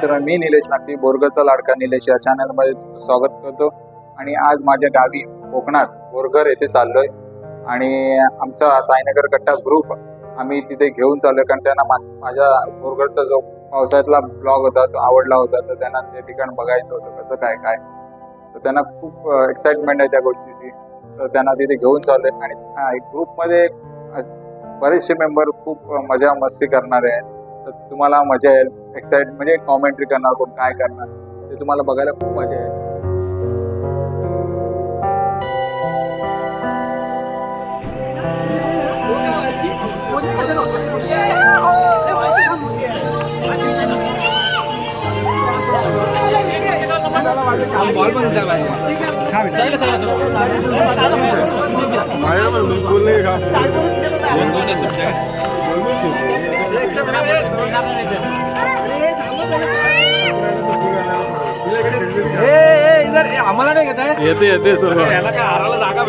तर मी निलेश नागती, बोरगरचा लाडका निलेश या चॅनलमध्ये तुमचं स्वागत करतो. आणि आज माझ्या गावी कोकणात बोरगर येथे चाललोय आणि आमचा साईनगर कट्टा ग्रुप आम्ही तिथे घेऊन चाललोय, कारण त्यांना माझ्या बोरगरचा जो पावसाळ्यातला ब्लॉग होता तो आवडला होता, तर त्यांना ते ठिकाण बघायचं होतं कसं काय काय. तर त्यांना खूप एक्साइटमेंट आहे त्या गोष्टीची, तर त्यांना तिथे घेऊन चाललोय. आणि ग्रुपमध्ये बरेचसे मेंबर खूप मजा मस्ती करणार आहे, तर तुम्हाला मजा येईल. म्हणजे कॉमेंट्री करणार, कोण काय करणार ते तुम्हाला बघायला खूप मजा येईल. आम्हाला नाही घेत येते सर्व याला काय हाराला जागा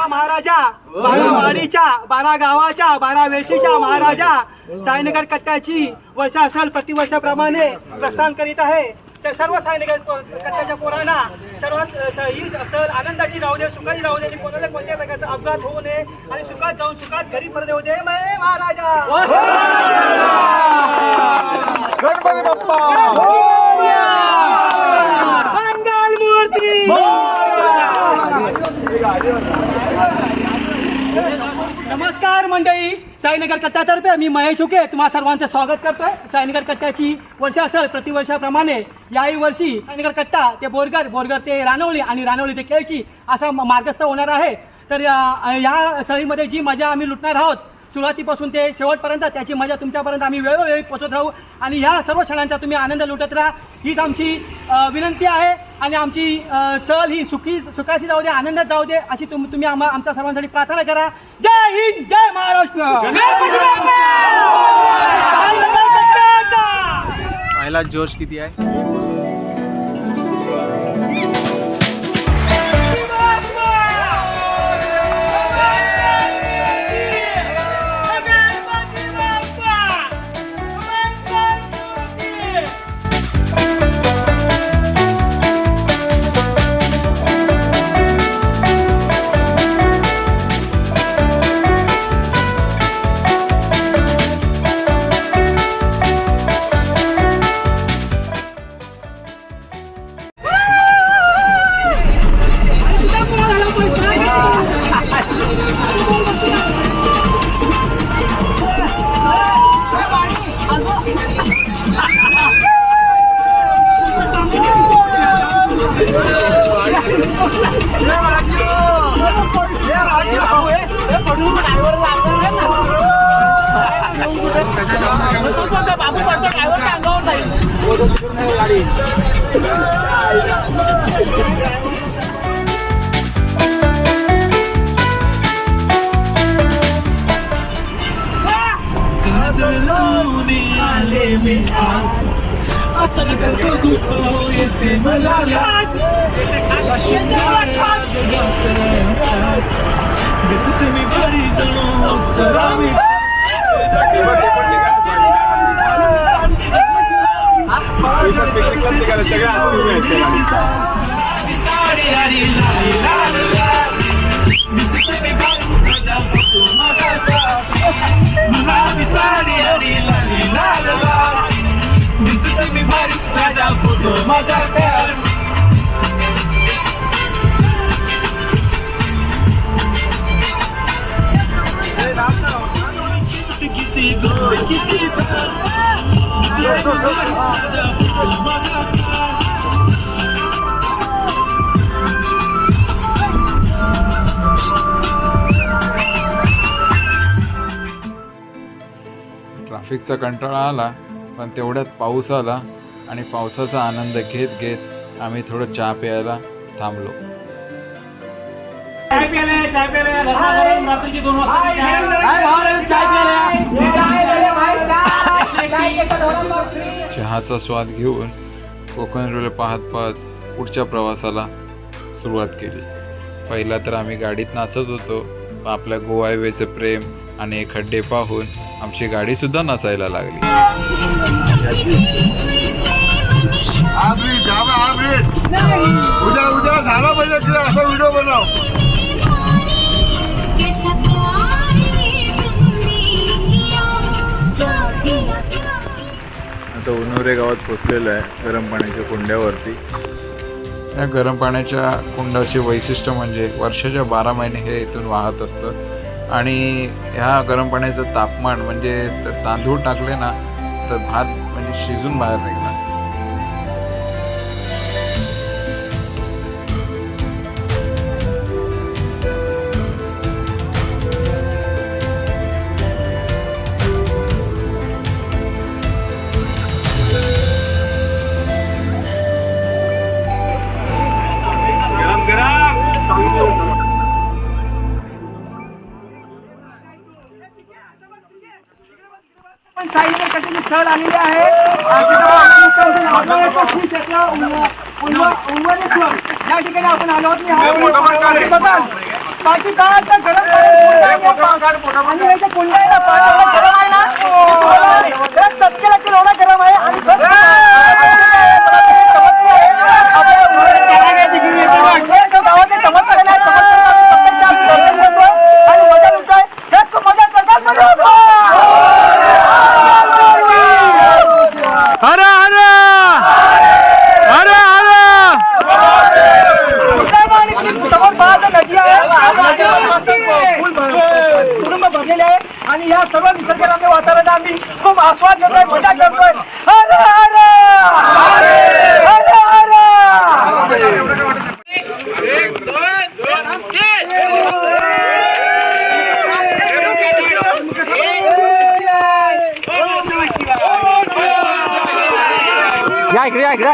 महाराजा 12 वाडीच्या 12 गावाच्या 12 वेशीच्या महाराजा साईनगर कट्ट्याची वर्ष असल प्रतिवर्षाप्रमाणे प्रस्थान करीत आहे. तर सर्व साईनगर कट्ट्याच्या पोरांना सर्वात ही असल आनंदाची राहू दे, सुखाची राहू दे, आणि कोणाला कोणत्या प्रकारचा अपघात होऊ नये आणि सुखात जाऊन सुखात घरी परत येऊ दे. महाराजा गणपती बाप्पा मंगल मूर्ती. नमस्कार मंडळी, साईनगर कट्ट्यातर्फे मी महेश हुके तुम्हा सर्वांचं स्वागत करतोय. साईनगर कट्ट्याची वर्ष असेल प्रतिवर्षाप्रमाणे याही वर्षी साईनगर कट्टा ते बोरगर ते रानवली आणि रानवली ते केळशी असा मार्गस्थ होणार आहे. तर या सहलीमध्ये जी मजा आम्ही लुटणार आहोत सुरुवातीपासून ते शेवटपर्यंत, त्याची मजा तुमच्यापर्यंत आम्ही वेळोवेळी पोहोचत राहू आणि ह्या सर्व क्षणांचा तुम्ही आनंद लुटत राहा, हीच आमची विनंती आहे. आणि आमची सहल ही सुखाची जाऊ दे, आनंदात जाऊ दे अशी तुम्ही आमच्या सर्वांसाठी प्रार्थना करा. जय हिंद, जय महाराष्ट्र. पहिला जोश किती आहे? ट्रॅफिकचा कंटाळा आला, पण तेवढ्यात पाऊस आला आणि पावसाचा आनंद घेत घेत आम्ही थोडं चहा प्यायला थांबलो. चाय रात्रीची 2 चहाचा स्वाद घेऊन कोकण रेल्वे पाहत पाहत पुढच्या प्रवासाला सुरुवात केली. पहिला तर आम्ही गाडीत नाचत होतो, आपल्या गोवावेचं प्रेम आणि हे खड्डे पाहून आमची गाडीसुद्धा नसायला लागली. उद्या झाला पाहिजे असा व्हिडिओ बनव. आता उन्होरे गावात पोचलेलं आहे गरम पाण्याच्या कुंड्यावरती. या गरम पाण्याच्या कुंडाचे वैशिष्ट्य म्हणजे वर्षाच्या 12 महिने हे इथून वाहत असतं आणि ह्या गरम पाण्याचं तापमान म्हणजे तांदूळ टाकले ना तर भात म्हणजे शिजून बाहेर निघणार. पण साईडला कधी सहल आलेली आहे. या ठिकाणी आपण आलो आहोत. बाकी काय तर गरम आणि याच्या कुंडाला पाणी गरम आहे ना चटकेला एवढा गरम आहे आणि गावाचे चमत्कार आणि मजा लुटतोय हेच तो मजा करतात. हर हर हर नदी कुटुंब भरलेले आहे आणि या सर्व निसर्गरम्य वातावरणात आम्ही खूप आस्वाद घेतोय, मजा करतोय. हर हर हर या इकडे या इकडे.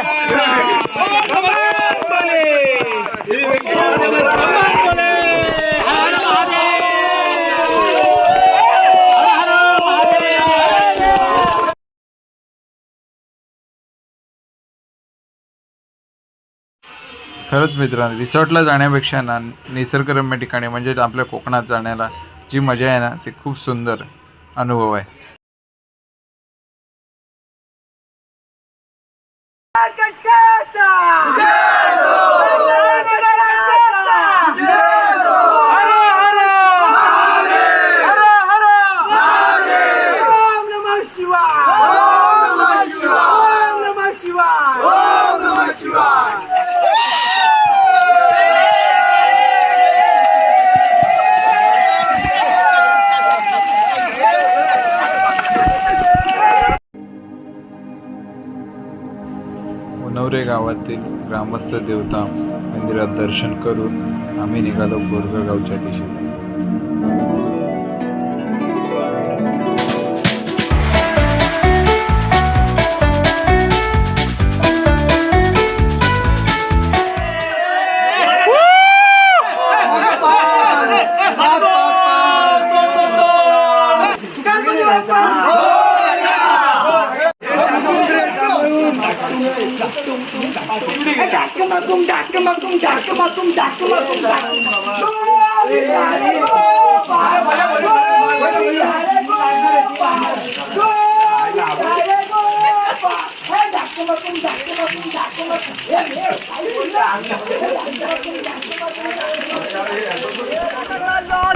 खरंच मित्रांनो, रिसॉर्टला जाण्यापेक्षा ना निसर्गरम्य ठिकाणी म्हणजे आपल्या कोकणात जाण्याला जी मजा आहे ना ती खूप सुंदर अनुभव आहे. उन्होरे गावातील ग्रामस्थ देवता मंदिरात दर्शन करून आम्ही निघालो बोरगर गावच्या दिशेने.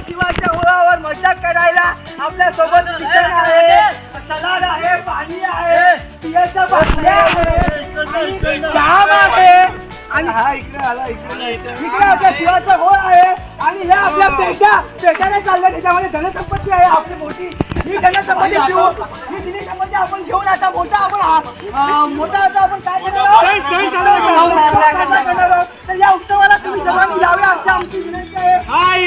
जीवाच्या ओळावर मजा करायला आपल्या सोबत किचन आहे, सलाड आहे, पाणी आहे, पियाच्या बाटल्या आहे, काम आहे आणि इकडे आपल्या शिवाचा गोळ आहे आणि ह्या आपल्या पेट्याने चालल्या त्याच्यामध्ये धनसंपत्ती आहे आपली मोठी. ही धनसंपत्ती घेऊ ही धनसंपत्ती आपण घेऊन आता मोठा आता आपण काय करणार तर या उत्सवाला तुम्ही सर्वांनी यावे अशी आमची विनंती आहे.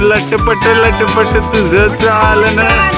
लटपट तुझं चालणं.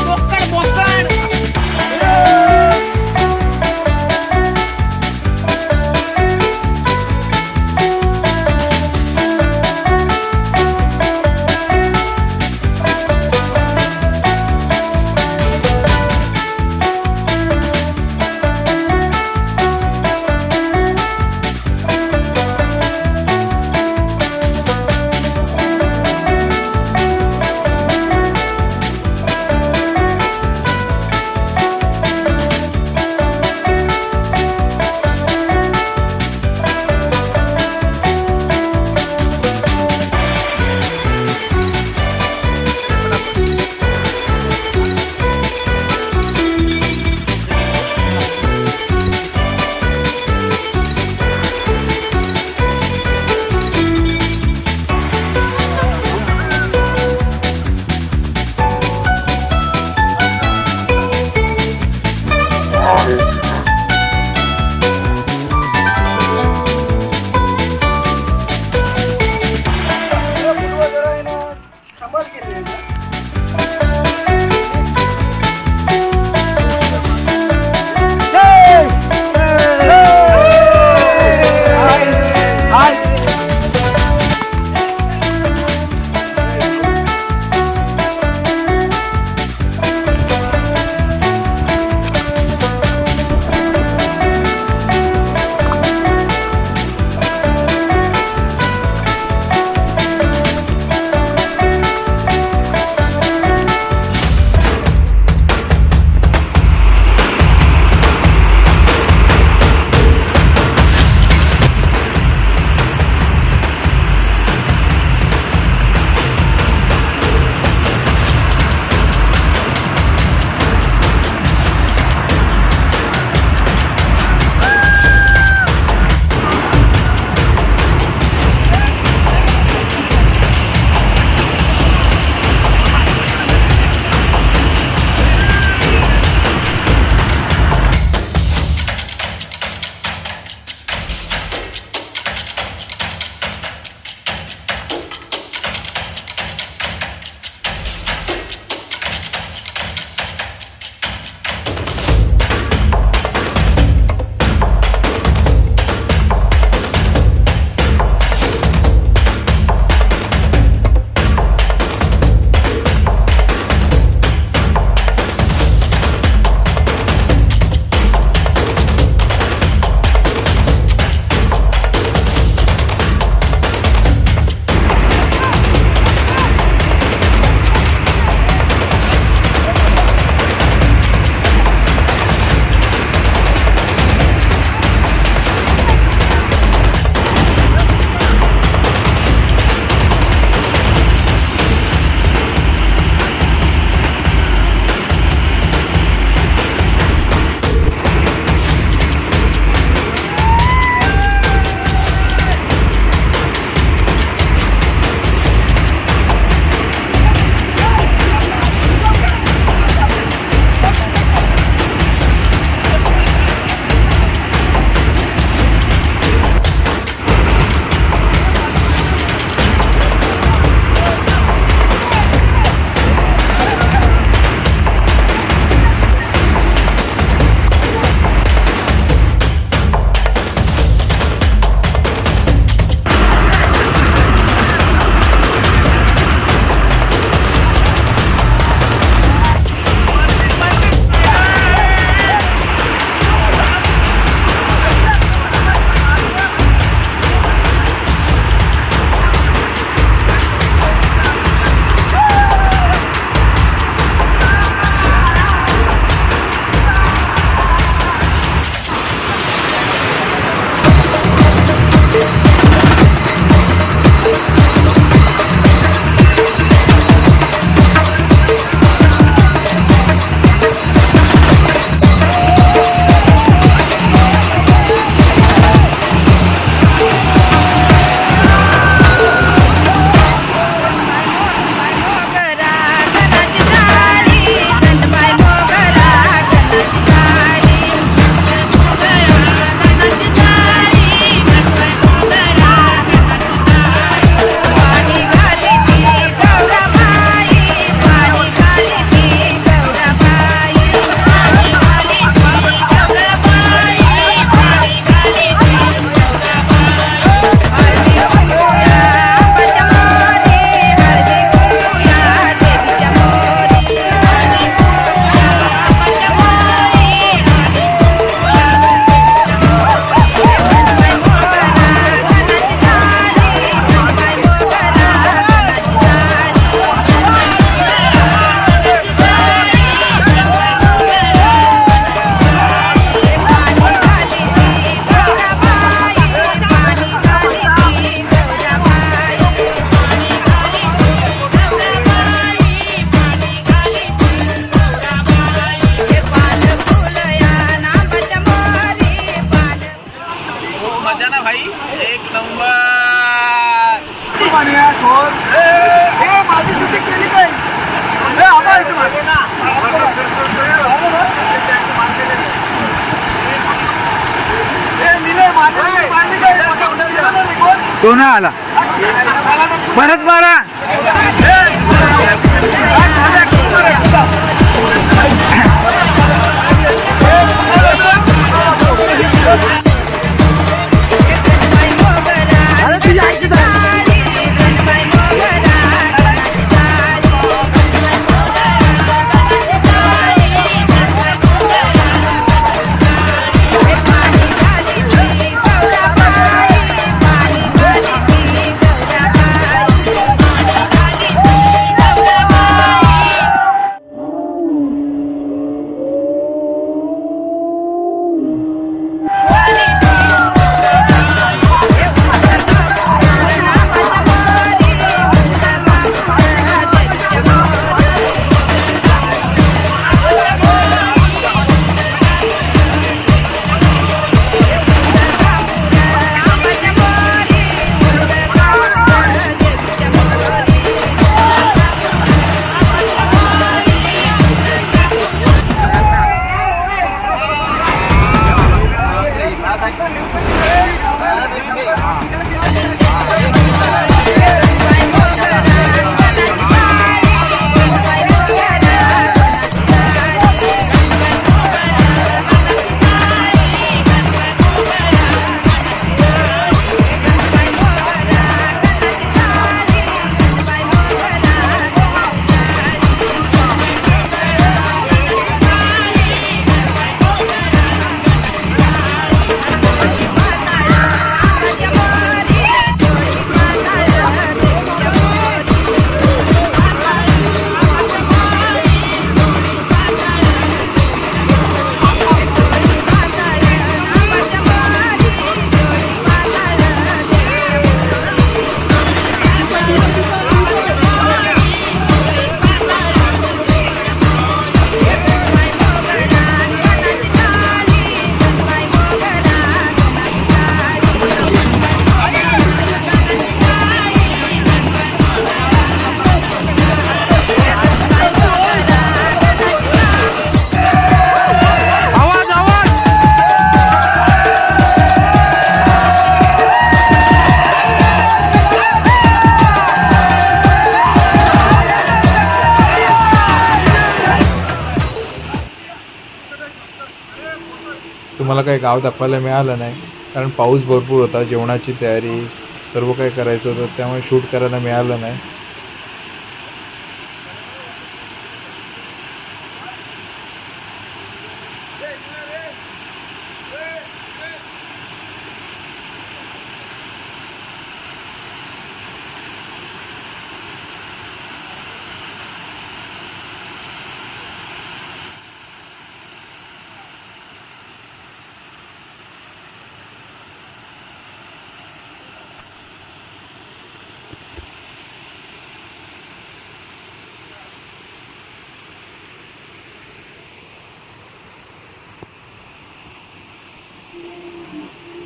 तो ना आला परत मारा. तुम्हाला काही गाव दाखवायला मिळालं नाही कारण पाऊस भरपूर होता. जेवणाची तयारी सर्व काही करायचं होतं त्यामुळे शूट करायला मिळालं नाही.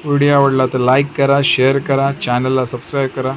व्हिडिओ आवडला तर लाईक करा, शेअर करा, चॅनलला सबस्क्राईब करा.